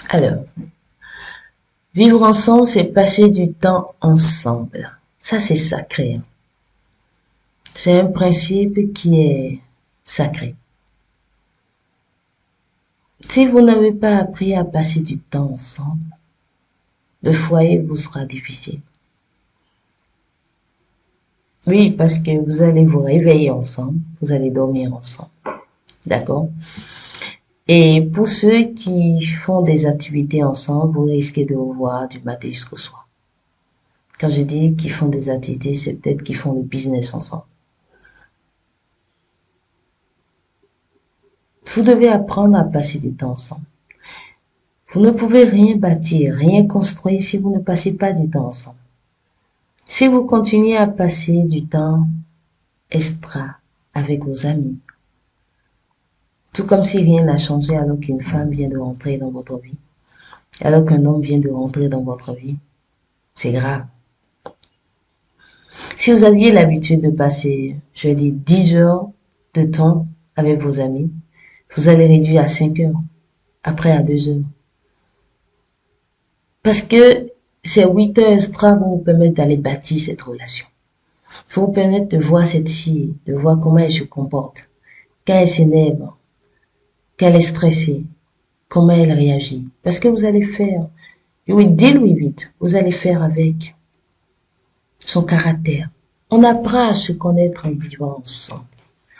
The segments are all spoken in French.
Alors, vivre ensemble, c'est passer du temps ensemble. Ça, c'est sacré, hein. C'est un principe qui est sacré. Si vous n'avez pas appris à passer du temps ensemble, le foyer vous sera difficile. Oui, parce que vous allez vous réveiller ensemble, vous allez dormir ensemble. D'accord? Et pour ceux qui font des activités ensemble, vous risquez de vous voir du matin jusqu'au soir. Quand je dis qu'ils font des activités, c'est peut-être qu'ils font le business ensemble. Vous devez apprendre à passer du temps ensemble. Vous ne pouvez rien bâtir, rien construire si vous ne passez pas du temps ensemble. Si vous continuez à passer du temps extra avec vos amis, tout comme si rien n'a changé alors qu'une femme vient de rentrer dans votre vie, alors qu'un homme vient de rentrer dans votre vie, c'est grave. Si vous aviez l'habitude de passer, je dis 10 heures de temps avec vos amis, vous allez réduire à 5 heures, après à 2 heures. Parce que ces 8 heures extra vont vous permettre d'aller bâtir cette relation. Ça vous permettre de voir cette fille, de voir comment elle se comporte, quand elle s'énerve, quand elle est stressée, comment elle réagit. Parce que vous allez faire, you will deal with it, vous allez faire avec son caractère. On apprend à se connaître en vivant ensemble,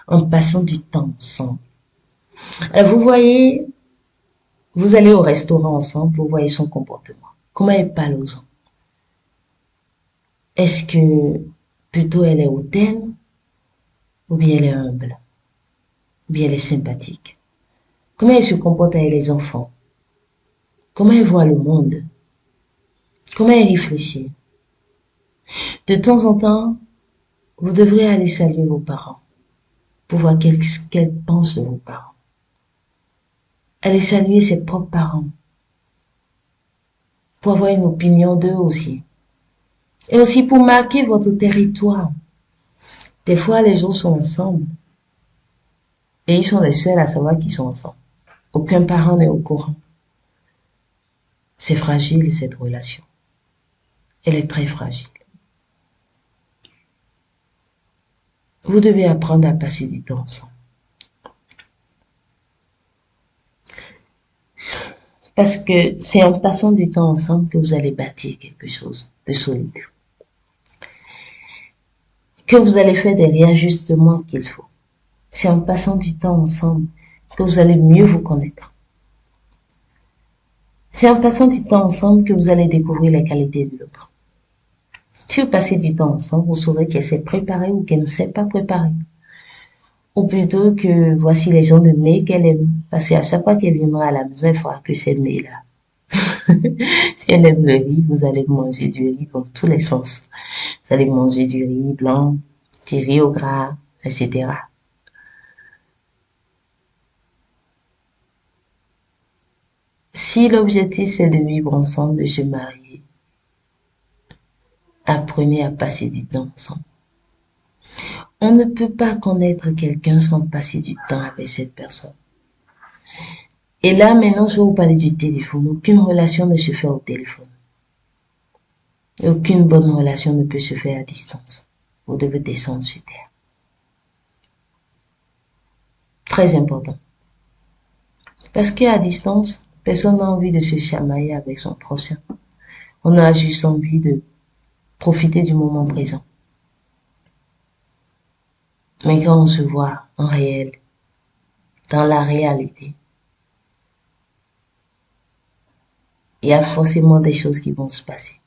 en passant du temps ensemble. Alors vous voyez, vous allez au restaurant ensemble, vous voyez son comportement. Comment elle parle aux gens. Est-ce que plutôt elle est hautaine ou bien elle est humble, ou bien elle est sympathique. Comment elle se comporte avec les enfants. Comment elle voit le monde. Comment elle réfléchit. De temps en temps, vous devrez aller saluer vos parents pour voir qu'elles pensent de vos parents. Allez saluer ses propres parents pour avoir une opinion d'eux aussi. Et aussi pour marquer votre territoire. Des fois, les gens sont ensemble et ils sont les seuls à savoir qu'ils sont ensemble. Aucun parent n'est au courant. C'est fragile cette relation. Elle est très fragile. Vous devez apprendre à passer du temps ensemble. Parce que c'est en passant du temps ensemble que vous allez bâtir quelque chose de solide. Que vous allez faire des réajustements qu'il faut. C'est en passant du temps ensemble que vous allez mieux vous connaître. C'est en passant du temps ensemble que vous allez découvrir les qualités de l'autre. Si vous passez du temps ensemble, vous saurez qu'elle s'est préparée ou qu'elle ne s'est pas préparée. Ou plutôt que voici les gens de mets qu'elle aime. Parce qu'à chaque fois qu'elle viendra à la maison, il faudra que c'est mets-là. Si elle aime le riz, vous allez manger du riz dans tous les sens. Vous allez manger du riz blanc, du riz au gras, etc. Si l'objectif c'est de vivre ensemble, de se marier, apprenez à passer du temps ensemble. On ne peut pas connaître quelqu'un sans passer du temps avec cette personne. Et là, maintenant, je vais vous parler du téléphone. Aucune relation ne se fait au téléphone. Et aucune bonne relation ne peut se faire à distance. Vous devez descendre sur terre. Très important. Parce qu'à distance, personne n'a envie de se chamailler avec son prochain. On a juste envie de profiter du moment présent. Mais quand on se voit en réel, dans la réalité, il y a forcément des choses qui vont se passer.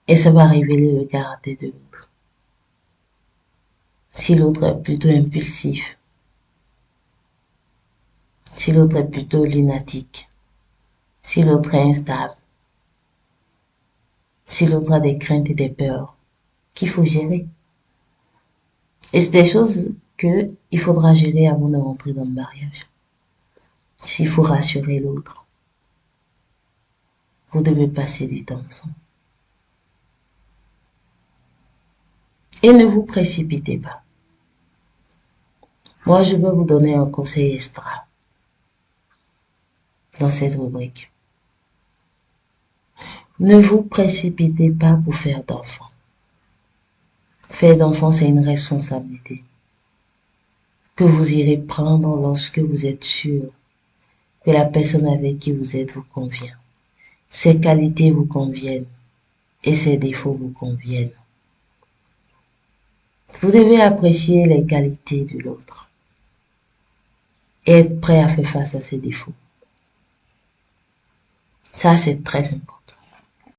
Et ça va révéler le caractère de l'autre. Si l'autre est plutôt impulsif, si l'autre est plutôt lunatique, si l'autre est instable, si l'autre a des craintes et des peurs qu'il faut gérer. Et c'est des choses que il faudra gérer avant de rentrer dans le mariage. S'il faut rassurer l'autre, vous devez passer du temps ensemble. Et ne vous précipitez pas. Moi, je vais vous donner un conseil extra. dans cette rubrique. Ne vous précipitez pas pour faire d'enfants. Faire d'enfants, c'est une responsabilité que vous irez prendre lorsque vous êtes sûr que la personne avec qui vous êtes vous convient. Ses qualités vous conviennent et ses défauts vous conviennent. Vous devez apprécier les qualités de l'autre et être prêt à faire face à ses défauts. Ça, c'est très important.